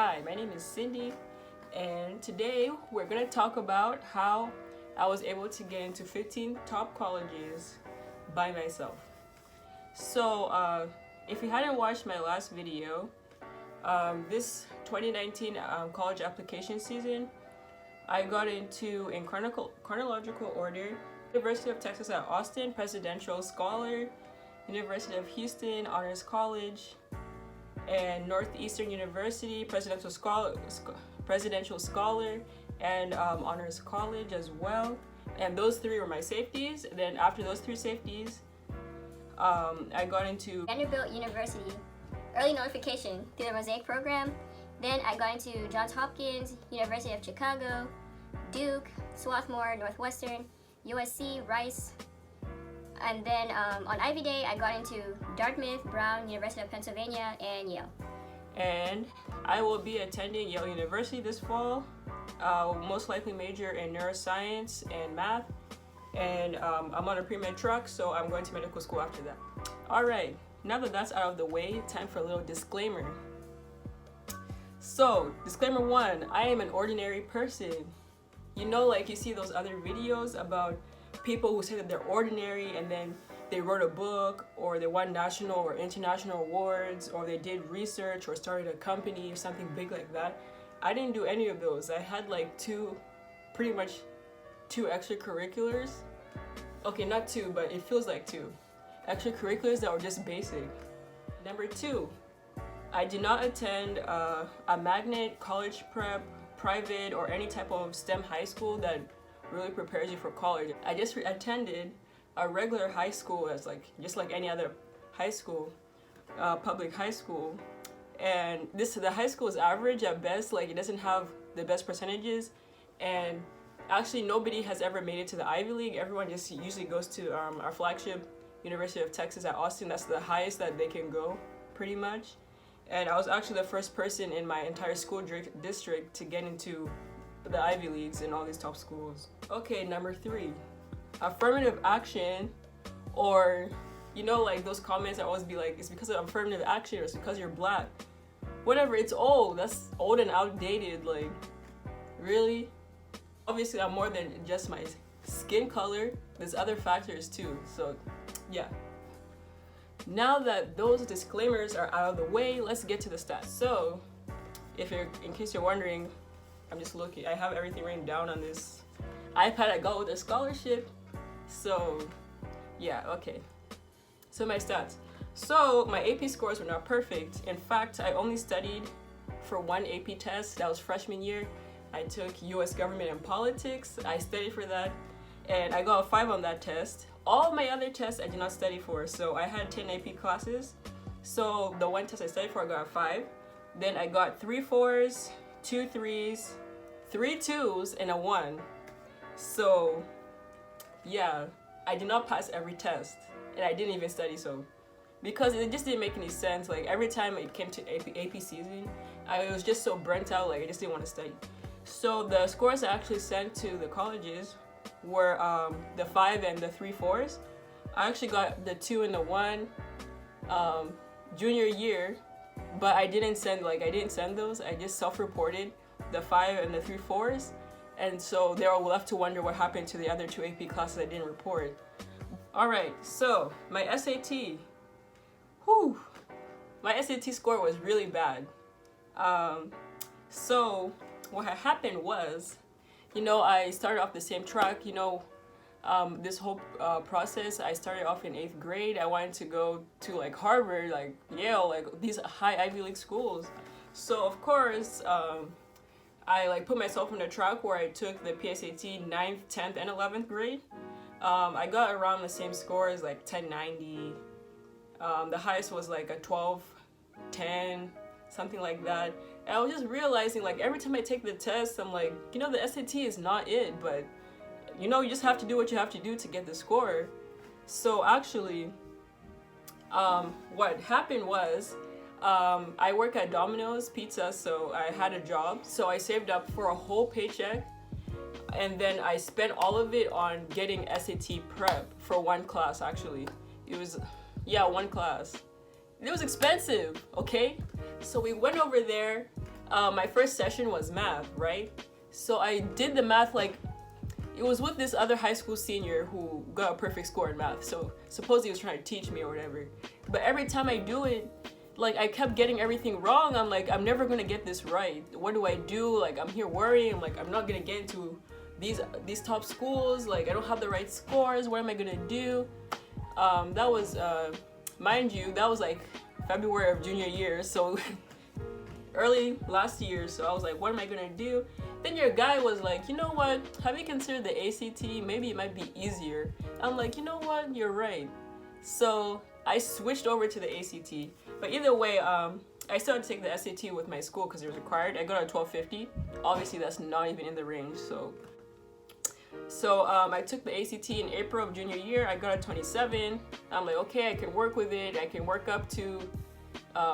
Hi, my name is Cindy, and today we're going to talk about how I was able to get into 15 top colleges by myself. So, if you hadn't watched my last video, this 2019 college application season, I got into, in chronological order, University of Texas at Austin, Presidential Scholar, University of Houston, Honors College, and Northeastern University, Presidential Scholar, and Honors College as well. And those three were my safeties. And then after those three safeties, I got into Vanderbilt University, early notification through the Mosaic program. Then I got into Johns Hopkins, University of Chicago, Duke, Swarthmore, Northwestern, USC, Rice. And then on Ivy Day, I got into Dartmouth, Brown, University of Pennsylvania, and Yale. And I will be attending Yale University this fall. Most likely major in neuroscience and math. And I'm on a pre-med track, so I'm going to medical school after that. All right, now that that's out of the way, time for a little disclaimer. So, disclaimer one, I am an ordinary person. You know, like you see those other videos about people who say that they're ordinary and then they wrote a book or they won national or international awards or they did research or started a company or something big like that. I didn't do any of those. I had like pretty much two extracurriculars. Okay, not two, but it feels like two. Extracurriculars that were just basic. Number two, I did not attend a magnet, college prep, private, or any type of STEM high school that really prepares you for college. I just attended a regular high school as just like any other high school, public high school. And the high school is average at best, like it doesn't have the best percentages. And actually nobody has ever made it to the Ivy League. Everyone just usually goes to our flagship University of Texas at Austin. That's the highest that they can go, pretty much. And I was actually the first person in my entire school district to get into the Ivy Leagues and all these top schools. Okay, number three, affirmative action, or you know, like those comments that always be like, it's because of affirmative action or it's because you're black. Whatever, it's old. That's old and outdated. Like, really? Obviously, I'm more than just my skin color. There's other factors too. So, yeah. Now that those disclaimers are out of the way, let's get to the stats. So, in case you're wondering, I'm just looking. I have everything written down on this iPad I got with a scholarship. So, yeah, okay. So my stats. So my AP scores were not perfect. In fact, I only studied for one AP test. That was freshman year. I took US Government and Politics. I studied for that, and I got a 5 on that test. All my other tests I did not study for. So I had 10 AP classes. So the one test I studied for, I got a 5. Then I got 3 4s, 2 3s, 3 2s, and a 1. So, yeah, I did not pass every test, and I didn't even study, so, because it just didn't make any sense. Like, every time it came to AP season, I was just so burnt out, like, I just didn't want to study. So the scores I actually sent to the colleges were the 5 and the 3 4s. I actually got the 2 and the 1 junior year, but I didn't send those. I just self-reported the 5 and the 3 4s, and so they were left to wonder what happened to the other 2 AP classes I didn't report. Alright, so my SAT, my SAT score was really bad. So what had happened was, you know, I started off the same track, you know, this whole process. I started off in 8th grade. I wanted to go to like Harvard, like Yale, like these high Ivy League schools. So of course, I like put myself on a track where I took the PSAT 9th, 10th, and 11th grade. I got around the same scores, like 1090. The highest was like a 1210, something like that. And I was just realizing, like, every time I take the test, I'm like, you know, the SAT is not it, but you know, you just have to do what you have to do to get the score. So actually, what happened was, I work at Domino's Pizza, so I had a job. So I saved up for a whole paycheck, and then I spent all of it on getting SAT prep for one class. Actually, it was, yeah, one class. It was expensive, okay? So we went over there. my first session was math, right? So I did the math, like, it was with this other high school senior who got a perfect score in math. So supposedly he was trying to teach me or whatever. But every time I do it, like, I kept getting everything wrong. I'm like, I'm never gonna get this right. What do I do? Like, I'm here worrying. I'm like, I'm not gonna get into these top schools. Like, I don't have the right scores. What am I gonna do? That was, mind you, that was like February of junior year. So early last year. So I was like, what am I gonna do? Then your guy was like, you know what? Have you considered the ACT? Maybe it might be easier. I'm like, you know what? You're right. So I switched over to the ACT. But either way, I started to take the SAT with my school because it was required. I got a 1250. Obviously, that's not even in the range. So I took the ACT in April of junior year. I got a 27. I'm like, okay, I can work with it. I can work up to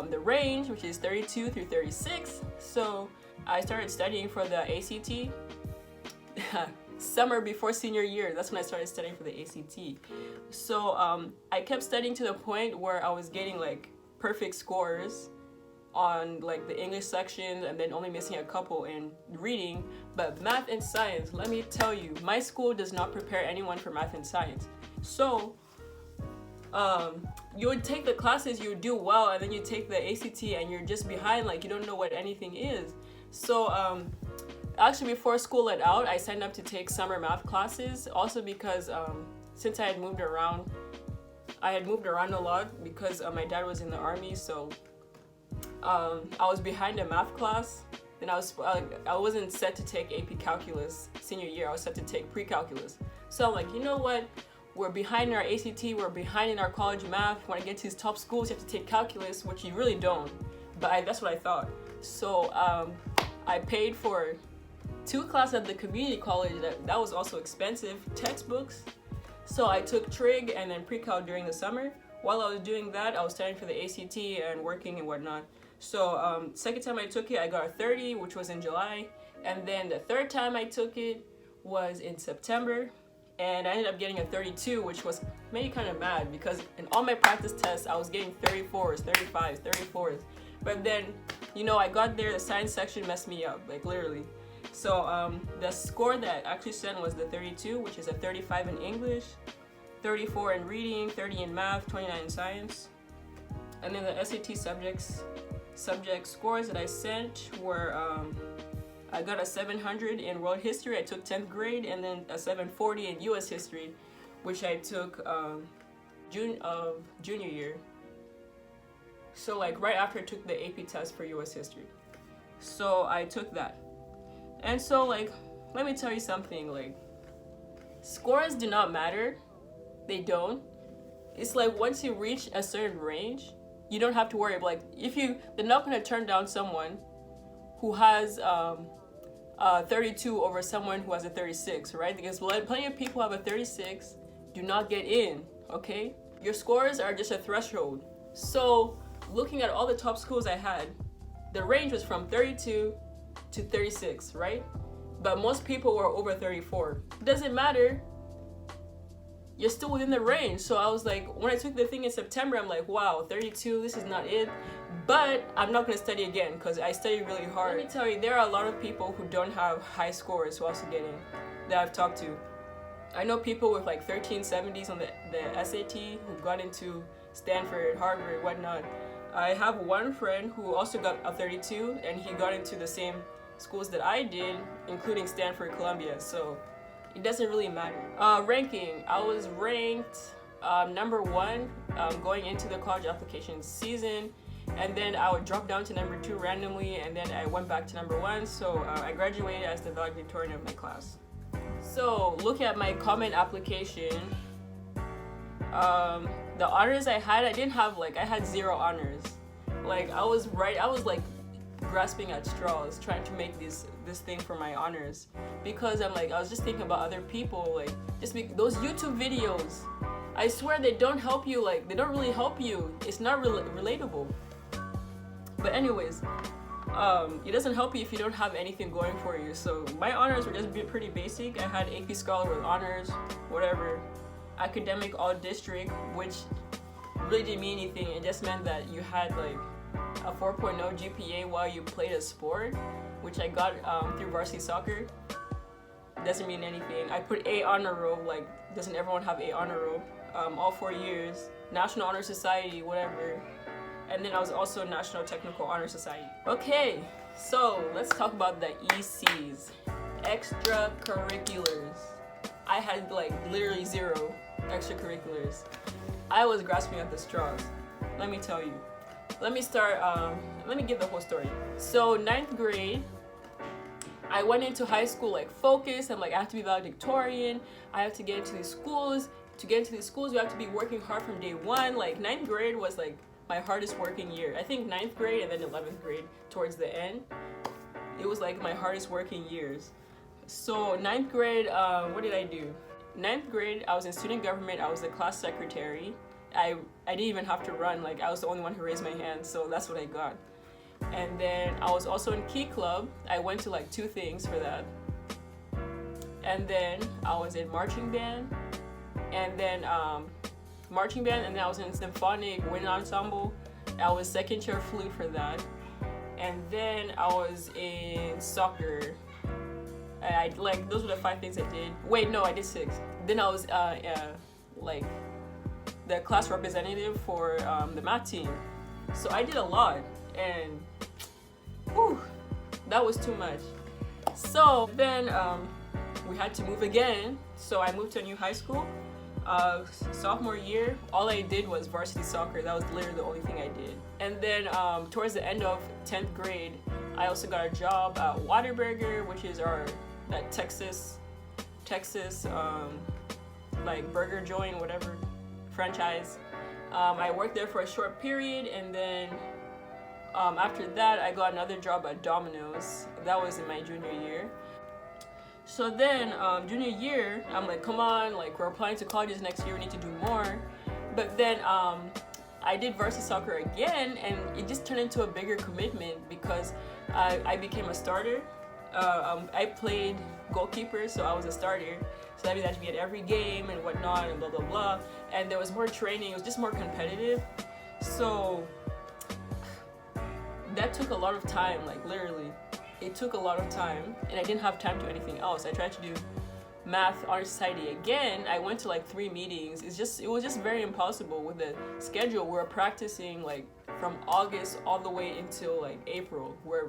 the range, which is 32 through 36. So I started studying for the ACT summer before senior year. That's when I started studying for the ACT. So I kept studying to the point where I was getting like perfect scores on like the English section and then only missing a couple in reading. But math and science, let me tell you, my school does not prepare anyone for math and science. So you would take the classes, you would do well, and then you take the ACT and you're just behind, like you don't know what anything is. So actually before school let out, I signed up to take summer math classes, also because since I had moved around a lot because my dad was in the army. So I was behind a math class. Then I wasn't set to take AP Calculus senior year. I was set to take pre-calculus. So I'm like, you know what? We're behind in our ACT. We're behind in our college math. When I get to these top schools, you have to take calculus, which you really don't. But that's what I thought. So I paid for 2 classes at the community college. That was also expensive. Textbooks. So I took trig and then pre-cal during the summer. While I was doing that, I was studying for the ACT and working and whatnot. So second time I took it, I got a 30, which was in July. And then the third time I took it was in September. And I ended up getting a 32, which was maybe kind of mad because in all my practice tests, I was getting 34s, 35s, 34s. But then, you know, I got there, the science section messed me up, like literally. So the score that I actually sent was the 32, which is a 35 in English, 34 in reading, 30 in math, 29 in science. And then the SAT subject scores that I sent were, I got a 700 in world history. I took 10th grade, and then a 740 in US history, which I took June of junior year. So like right after I took the AP test for US history. So I took that. And so like, let me tell you something, like scores do not matter. They don't. It's like once you reach a certain range, you don't have to worry. Like they're not gonna turn down someone who has 32 over someone who has a 36, right? Because plenty of people have a 36, do not get in, okay? Your scores are just a threshold. So looking at all the top schools I had, the range was from 32 to 36, right? But most people were over 34. It doesn't matter. You're still within the range. So I was like, when I took the thing in September, I'm like, wow, 32, this is not it. But I'm not gonna study again because I studied really hard. Let me tell you, there are a lot of people who don't have high scores who also get in that I've talked to. I know people with like 1370s on the SAT who got into Stanford, Harvard, whatnot. I have one friend who also got a 32 and he got into the same schools that I did, including Stanford, Columbia. So it doesn't really matter. Ranking, I was ranked number 1 going into the college application season, and then I would drop down to number 2 randomly, and then I went back to number 1. So I graduated as the valedictorian of my class. So looking at my common application, the honors I had, I had 0 honors. Like I was like grasping at straws trying to make this thing for my honors, because I was just thinking about other people, like those YouTube videos, I swear they don't help you, like they don't really help you. It's not relatable. But anyways, it doesn't help you if you don't have anything going for you. So my honors were just pretty basic. I had AP Scholar with honors, whatever. Academic all district, which really didn't mean anything. It just meant that you had like a 4.0 GPA while you played a sport, which I got through varsity soccer, doesn't mean anything. I put A honor roll, like, doesn't everyone have A honor roll? All 4 years, National Honor Society, whatever. And then I was also National Technical Honor Society. Okay, so let's talk about the ECs, extracurriculars. I had like literally 0 extracurriculars. I was grasping at the straws, let me tell you. Let me start, let me give the whole story. So 9th grade, I went into high school like focused. I'm like, I have to be valedictorian. I have to get into these schools. To get into these schools, you have to be working hard from day one. Like 9th grade was like my hardest working year. I think 9th grade and then 11th grade towards the end, it was like my hardest working years. So 9th grade, what did I do? 9th grade, I was in student government. I was the class secretary. I didn't even have to run. Like, I was the only one who raised my hand, so that's what I got. And then I was also in Key Club. I went to like 2 things for that. And then I was in marching band, and then and then I was in symphonic wind ensemble. I was second chair flute for that. And then I was in soccer. I like, those were the 5 things I did. Wait, no, I did 6. Then I was like the class representative for the math team. So I did a lot, and whew, that was too much. So then we had to move again. So I moved to a new high school. Sophomore year, all I did was varsity soccer. That was literally the only thing I did. And then towards the end of 10th grade, I also got a job at Whataburger, which is that Texas like burger joint, whatever, franchise. I worked there for a short period, and then after that, I got another job at Domino's. That was in my junior year. So then, junior year, I'm like, come on, like, we're applying to colleges next year, we need to do more. But then I did varsity soccer again, and it just turned into a bigger commitment because I became a starter. I played goalkeeper, so I was a starter. So that means I had to be at every game and whatnot and blah, blah, blah. And there was more training, it was just more competitive. So that took a lot of time, like literally. It took a lot of time, and I didn't have time to do anything else. I tried to do math honor society again. I went to like 3 meetings. It was just very impossible with the schedule. We're practicing like from August all the way until like April. We're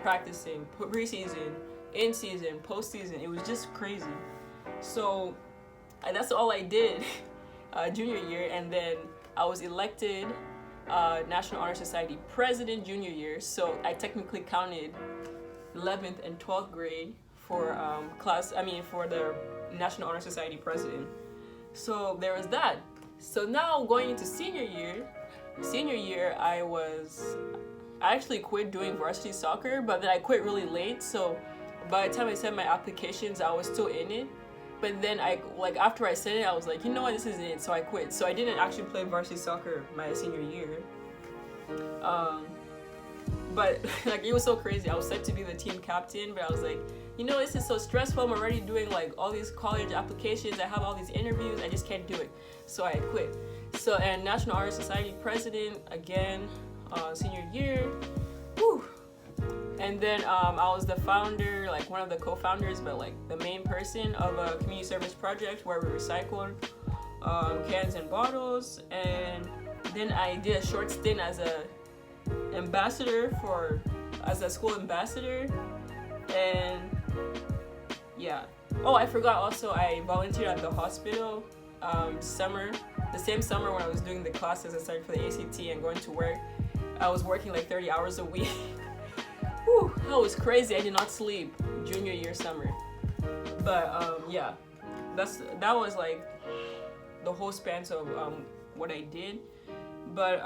practicing preseason, in season, postseason. It was just crazy. So that's all I did junior year, and then I was elected National Honor Society president junior year. So I technically counted 11th and 12th grade for for the National Honor Society president. So there was that. So now going into senior year, I actually quit doing varsity soccer, but then I quit really late. So by the time I sent my applications, I was still in it. But then after I sent it, I was like, you know what, this isn't it. So I quit. So I didn't actually play varsity soccer my senior year. But like, it was so crazy. I was set to be the team captain, but I was like, you know, this is so stressful. I'm already doing like all these college applications. I have all these interviews. I just can't do it. So I quit. So, and National Honor Society president again, senior year. Whew. And then I was the founder, like one of the co-founders, but like the main person of a community service project where we recycled cans and bottles. And then I did a short stint as a school ambassador. And yeah. Oh, I forgot also, I volunteered at the hospital the same summer when I was doing the classes. I started for the ACT and going to work. I was working like 30 hours a week. Whew, that was crazy. I did not sleep junior year summer. But yeah, that was like the whole span of what I did. But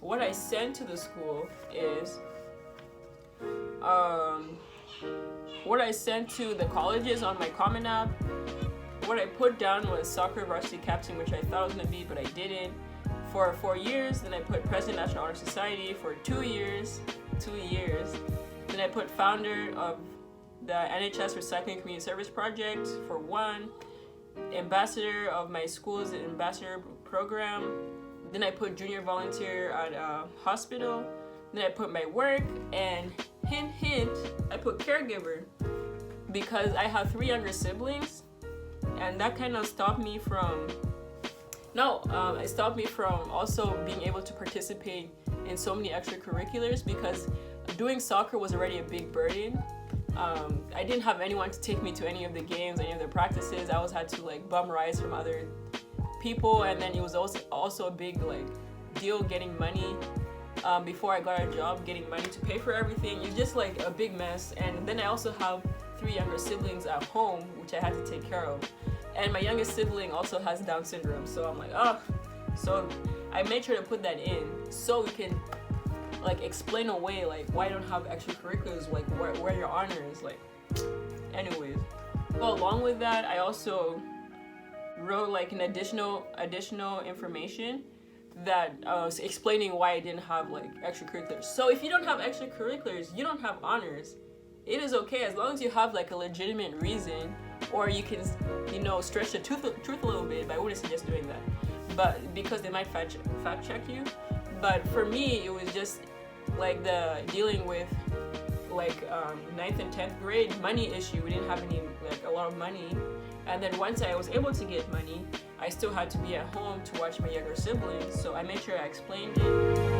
what I sent to the school is what I sent to the colleges on my Common App. What I put down was soccer varsity captain, which I thought I was gonna be, but I didn't. For 4 years. Then I put president National Honor Society for 2 years. 2 years. Then I put founder of the NHS Recycling Community Service Project for 1. Ambassador of my school's ambassador program. Then I put junior volunteer at a hospital. Then I put my work, and hint, hint, I put caregiver because I have 3 younger siblings, and that kind of stopped me from. It stopped me from also being able to participate in so many extracurriculars because doing soccer was already a big burden. I didn't have anyone to take me to any of the games, any of the practices. I always had to like bum rides from other people, and then it was also a big like deal getting money. Before I got a job, getting money to pay for everything. It's just like a big mess. And then I also have 3 younger siblings at home, which I had to take care of. And my youngest sibling also has Down syndrome. So I'm like, oh. So I made sure to put that in so we can like explain away like why I don't have extracurriculars, like where your honor is. Like, anyways. Well, along with that, I also wrote like an additional information that was explaining why I didn't have like extracurriculars. So if you don't have extracurriculars, you don't have honors. It is okay as long as you have like a legitimate reason, or you can, stretch the truth a little bit. But I wouldn't suggest doing that. But because they might fact check you. But for me, it was just like the dealing with like 9th and 10th grade money issue. We didn't have a lot of money. And then once I was able to get money, I still had to be at home to watch my younger siblings, so I made sure I explained it.